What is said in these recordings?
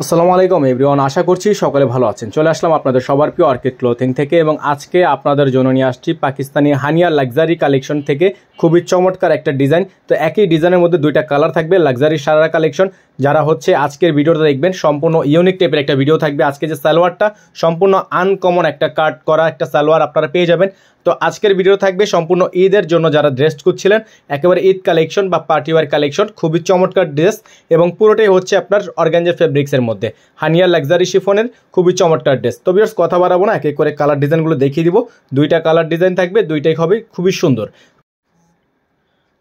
আসসালামু আলাইকুম এভরিওয়ান, আশা করছি সকলে ভালো আছেন। চলে আসলাম আপনাদের সবার প্রিয় অর্কিড ক্লোথিং থেকে এবং আজকে আপনাদের জন্য নিয়ে আসছি পাকিস্তানি হানিয়া লাক্সারি কালেকশন থেকে খুবই চমৎকার একটা ডিজাইন। তো একই ডিজাইনের মধ্যে দুইটা কালার থাকবে, লাক্সারি সারারা কালেকশন। যারা হচ্ছে আজকের ভিডিওটা দেখবেন সম্পূর্ণ ইউনিক টাইপের একটা ভিডিও থাকবে। আজকে যে সালোয়ারটা সম্পূর্ণ আনকমন একটা কাট করা একটা সালোয়ার আপনারা পেয়ে যাবেন। তো আজকের ভিডিও থাকবে সম্পূর্ণ ঈদের জন্য যারা ড্রেস খুঁজছিলেন, একেবারে ঈদ কালেকশন বা পার্টি ওয়্যার কালেকশন, খুবই চমৎকার ড্রেস এবং পুরোটাই হচ্ছে আপনার অর্গানজা ফেব্রিক্সের মধ্যে হানিয়া লাক্সারি শিফনের খুবই চমৎকার ড্রেস। তো ভিউয়ার্স কথা বাড়াবো না, এক এক করে কালার ডিজাইনগুলো দেখিয়ে দিব। দুইটা কালার ডিজাইন থাকবে, দুইটাই হবে খুবই সুন্দর।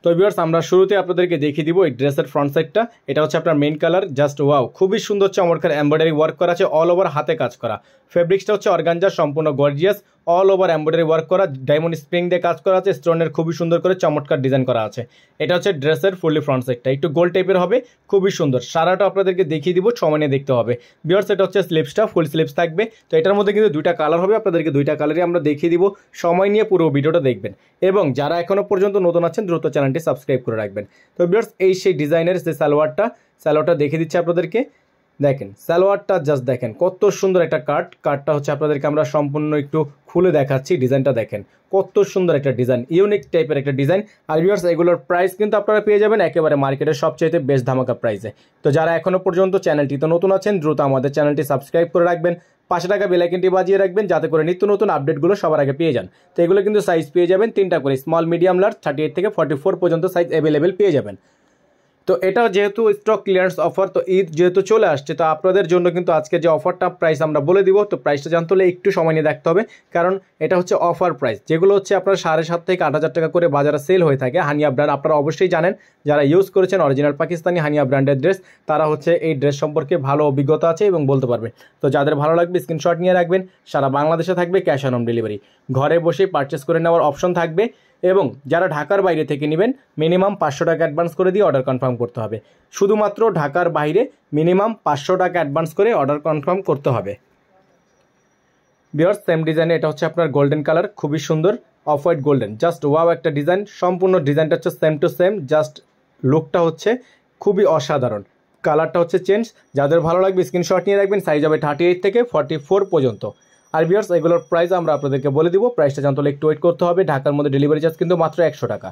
তো ভিউয়ার্স আমরা শুরুতে আপনাদেরকে দেখিয়ে দিব এই ড্রেসের ফ্রন্ট সাইডটা। এটা হচ্ছে আপনার মেইন কালার, জাস্ট ওয়াও, খুবই সুন্দর চমৎকার এমব্রয়ডারি ওয়ার্ক করা আছে, অল ওভার হাতে কাজ করা। ফেব্রিক্সটা হচ্ছে অর্গানজা, সম্পূর্ণ gorgeous, all over embroidery work করা, ডায়মন্ড স্প্রিং দিয়ে কাজ করা আছে, স্টোনের খুবই সুন্দর করে চমৎকার ডিজাইন করা আছে। এটা হচ্ছে ড্রেসের ফুললি ফ্রন্ট সাইডটা, একটু গোল্ড টাইপের হবে, খুবই সুন্দর। সারাটা আপনাদেরকে দেখিয়ে দিব, সময় নিয়ে দেখতে হবে। ভিউয়ার্স এটা হচ্ছে স্লিপসটা, ফুল স্লিপস থাকবে। তো এটার মধ্যে কিন্তু দুইটা কালার হবে, আপনাদেরকে দুইটা কালারই আমরা দেখিয়ে দিব, সময় নিয়ে পুরো ভিডিওটা দেখবেন। এবং যারা এখনও পর্যন্ত নতুন আছেন দ্রুত চ্যানেলটি সাবস্ক্রাইব করে রাখবেন। তো ভিউয়ার্স এই সেই ডিজাইনের যে সালোয়ারটা দেখিয়ে দিচ্ছি আপনাদেরকে। দেখেন সালোয়ারটা জাস্ট দেখেন কত সুন্দর একটা কাটটা হচ্ছে আপনাদেরকে আমরা সম্পূর্ণ একটু খুলে দেখাচ্ছি। ডিজাইনটা দেখেন কত সুন্দর একটা ডিজাইন, ইউনিক টাইপের একটা ডিজাইন। আর ভিউয়ার্স এগুলোর প্রাইস কিন্তু আপনারা পেয়ে যাবেন একেবারে মার্কেটের সবচাইতে বেস্ট ধামাকা প্রাইসে। তো যারা এখনও পর্যন্ত চ্যানেলটিতে নতুন আছেন দ্রুত আমাদের চ্যানেলটি সাবস্ক্রাইব করে রাখবেন, পাশে টাকা বেল আইকনটি বাজিয়ে রাখবেন যাতে করে নিত্য নতুন আপডেটগুলো সবার আগে পেয়ে যান। তো এগুলো কিন্তু সাইজ পেয়ে যাবেন তিনটা করে, স্মল, মিডিয়াম, লার্জ, 38 থেকে 44 পর্যন্ত সাইজ অ্যাভেলেবেল পেয়ে যাবেন। তো এটা যেহেতু স্টক ক্লিয়ারেন্স অফার, তো ঈদ যেহেতু চলে আসছে, তো আপনাদের জন্য কিন্তু আজকে যে অফারটা প্রাইস আমরা বলে দিব। তো প্রাইসটা জানতে হলে একটু সময় নিয়ে দেখতে হবে, কারণ এটা হচ্ছে অফার প্রাইস, যেগুলো হচ্ছে আপনার 7.5 থেকে 8,000 টাকা করে বাজারে সেল হয়ে থাকে হানিয়া ব্র্যান্ড। আপনারা অবশ্যই জানেন, যারা ইউজ করেছেন অরিজিনাল পাকিস্তানি হানিয়া ব্র্যান্ডের ড্রেস, তারা হচ্ছে এই ড্রেস সম্পর্কে ভালো অভিজ্ঞতা আছে এবং বলতে পারবে। তো যাদের ভালো লাগবে স্ক্রিনশট নিয়ে রাখবেন। সারা বাংলাদেশে থাকবে ক্যাশ অন হোম ডেলিভারি, ঘরে বসে পারচেস করে নেওয়ার অপশন থাকবে। এবং যারা ঢাকার বাইরে থেকে নেবেন মিনিমাম 500 টাকা অ্যাডভান্স করে দিয়ে অর্ডার কনফার্ম করতে হবে। শুধুমাত্র ঢাকার বাইরে মিনিমাম 500 টাকা অ্যাডভান্স করে অর্ডার কনফার্ম করতে হবে। ভিউয়ার্স সেম ডিজাইনে এটা হচ্ছে আপনার গোল্ডেন কালার, খুবই সুন্দর, off white golden, just wow একটা ডিজাইন। সম্পূর্ণ ডিজাইনটা হচ্ছে সেম টু সেম, জাস্ট লুকটা হচ্ছে খুবই অসাধারণ। কালারটা হচ্ছে চেঞ্জ। যাদের ভালো লাগবে স্ক্রিনশট নিয়ে রাখবেন, সাইজ হবে 38 থেকে 44 পর্যন্ত। আর ভিউয়ার্স এগুলোর প্রাইস আমরা আপনাদেরকে বলে দিব। প্রাইসটা জানতে হলে একটু ওয়েট করতে হবে। ঢাকার মধ্যে ডেলিভারি চার্জ কিন্তু মাত্র 100 টাকা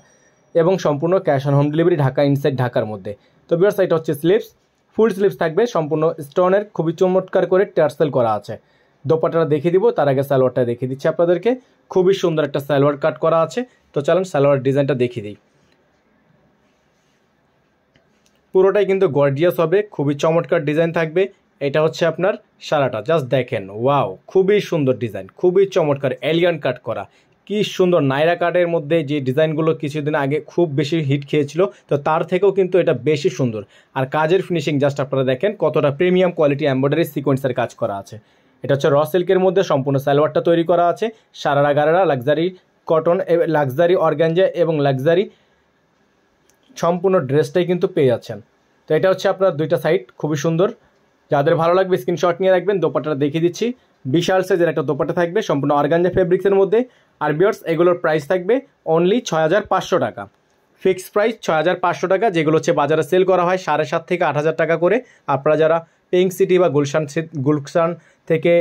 এবং সম্পূর্ণ cash on home delivery Dhaka inside ঢাকার মধ্যে। তো ভিউয়ার্স এটা হচ্ছে স্লিপস, ফুল স্লিপস থাকবে, সম্পূর্ণ স্টোনের খুবই চমৎকার করে টার্সেল করা আছে। দোপাট্টাটা দেখিয়ে দিব, তার আগে সালোয়ারটা দেখিয়ে দিচ্ছি আপনাদেরকে। খুবই সুন্দর একটা সালোয়ার কাট করা আছে। তো চলেন সালোয়ার ডিজাইনটা দেখিয়ে দিই। পুরোটাই কিন্তু গর্জিয়াস হবে, খুবই চমৎকার ডিজাইন থাকবে। এটা হচ্ছে আপনার সারাটা, জাস্ট দেখেন ওয়াও, খুবই সুন্দর ডিজাইন, খুবই চমৎকার এলিগান কাট করা। কি সুন্দর নাইরা কাটের মধ্যে যে ডিজাইনগুলো কিছুদিন আগে খুব বেশি হিট খেয়েছিল, তো তার থেকেও কিন্তু এটা বেশি সুন্দর। আর কাজের ফিনিশিং জাস্ট আপনারা দেখেন কতটা প্রিমিয়াম কোয়ালিটি এমব্রয়ডারি সিকোয়েন্সের কাজ করা আছে। এটা হচ্ছে র সিল্কের মধ্যে সম্পূর্ণ সালোয়ারটা তৈরি করা আছে। Sharara gharara luxury cotton, luxury organza এবং লাক্সারি সম্পূর্ণ ড্রেসটাই কিন্তু পেয়ে যাচ্ছেন। তো এটা হচ্ছে আপনার দুইটা সাইড, খুবই সুন্দর। যাদের ভালো লাগবে স্ক্রিনশট নিয়ে রাখবেন। দোপাট্টাটা দেখিয়ে দিচ্ছি, বিশাল সাইজের একটা দোপাট্টা থাকবে সম্পূর্ণ অর্গানজা ফেব্রিক্সের মধ্যে। আর ভিউয়ার্স এগুলোর প্রাইস থাকবে অনলি 6,500 টাকা, ফিক্সড প্রাইস 6,500 টাকা, যেগুলো হচ্ছে বাজারে সেল করা হয় 7,500 থেকে 8,000 টাকা করে। আপনারা যারা পিঙ্ক সিটি বা গুলশান থেকে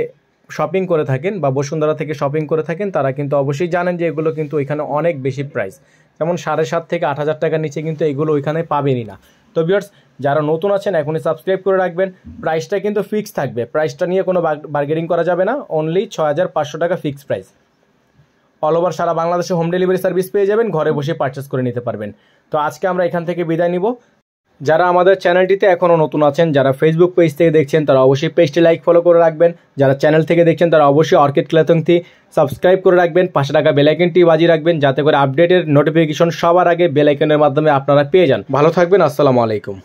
শপিং করে থাকেন বা বসুন্ধরা থেকে শপিং করে থাকেন, তারা কিন্তু অবশ্যই জানেন যে এগুলো কিন্তু ওইখানে অনেক বেশি প্রাইস, যেমন 7,500 থেকে 8,000 টাকার নিচে কিন্তু এগুলো ওইখানে পাবেনই না। তো ভিউয়ার্স যারা নতুন আছেন এখনই সাবস্ক্রাইব করে রাখবেন। প্রাইসটা কিন্তু ফিক্স থাকবে, প্রাইসটা নিয়ে কোনো বার্গেনিং করা যাবে না, অনলি 6,500 টাকা ফিক্সড প্রাইস। অল ওভার সারা বাংলাদেশে হোম ডেলিভারি সার্ভিস পেয়ে যাবেন, ঘরে বসে পারচেস করে নিতে পারবেন। তো আজকে আমরা এখান থেকে বিদায় নিব। যারা আমাদের চ্যানেলটিতে এখনও নতুন আছেন, যারা ফেসবুক পেজ থেকে দেখছেন তারা অবশ্যই পেজটি লাইক ফলো করে রাখবেন। যারা চ্যানেল থেকে দেখছেন তারা অবশ্যই অর্কিড ক্লোথিংটি সাবস্ক্রাইব করে রাখবেন, পাশে টাকা বেল আইকনটি বাজিয়ে রাখবেন যাতে করে আপডেটের নোটিফিকেশন সবার আগে বেল আইকনের মাধ্যমে আপনারা পেয়ে যান। ভালো থাকবেন, আসসালামু আলাইকুম।